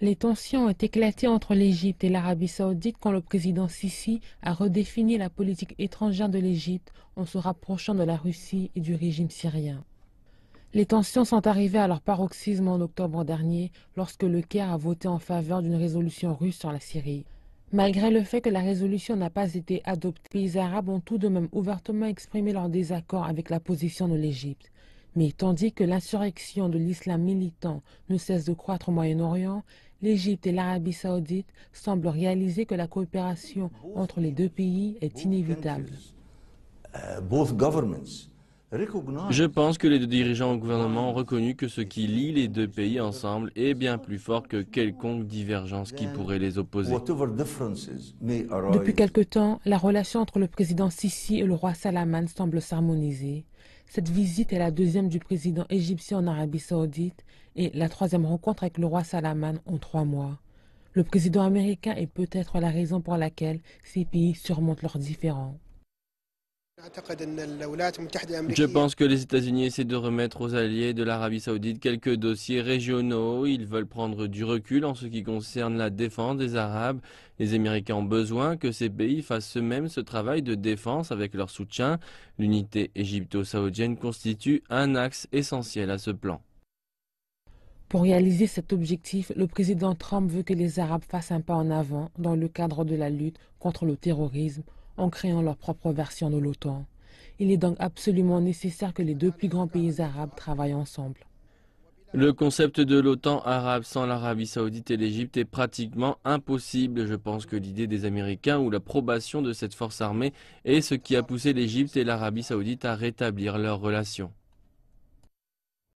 Les tensions ont éclaté entre l'Égypte et l'Arabie saoudite quand le président Sisi a redéfini la politique étrangère de l'Égypte en se rapprochant de la Russie et du régime syrien. Les tensions sont arrivées à leur paroxysme en octobre dernier lorsque le Caire a voté en faveur d'une résolution russe sur la Syrie. Malgré le fait que la résolution n'a pas été adoptée, les pays arabes ont tout de même ouvertement exprimé leur désaccord avec la position de l'Égypte. Mais tandis que l'insurrection de l'islam militant ne cesse de croître au Moyen-Orient, l'Égypte et l'Arabie saoudite semblent réaliser que la coopération entre les deux pays est inévitable. Je pense que les deux dirigeants au gouvernement ont reconnu que ce qui lie les deux pays ensemble est bien plus fort que quelconque divergence qui pourrait les opposer. Depuis quelque temps, la relation entre le président Sisi et le roi Salman semble s'harmoniser. Cette visite est la deuxième du président égyptien en Arabie saoudite et la troisième rencontre avec le roi Salman en 3 mois. Le président américain est peut-être la raison pour laquelle ces pays surmontent leurs différends. Je pense que les États-Unis essaient de remettre aux alliés de l'Arabie saoudite quelques dossiers régionaux. Ils veulent prendre du recul en ce qui concerne la défense des Arabes. Les Américains ont besoin que ces pays fassent eux-mêmes ce travail de défense avec leur soutien. L'unité égypto-saoudienne constitue un axe essentiel à ce plan. Pour réaliser cet objectif, le président Trump veut que les Arabes fassent un pas en avant dans le cadre de la lutte contre le terrorisme en créant leur propre version de l'OTAN. Il est donc absolument nécessaire que les deux plus grands pays arabes travaillent ensemble. Le concept de l'OTAN arabe sans l'Arabie saoudite et l'Égypte est pratiquement impossible. Je pense que l'idée des Américains ou l'approbation de cette force armée est ce qui a poussé l'Égypte et l'Arabie saoudite à rétablir leurs relations.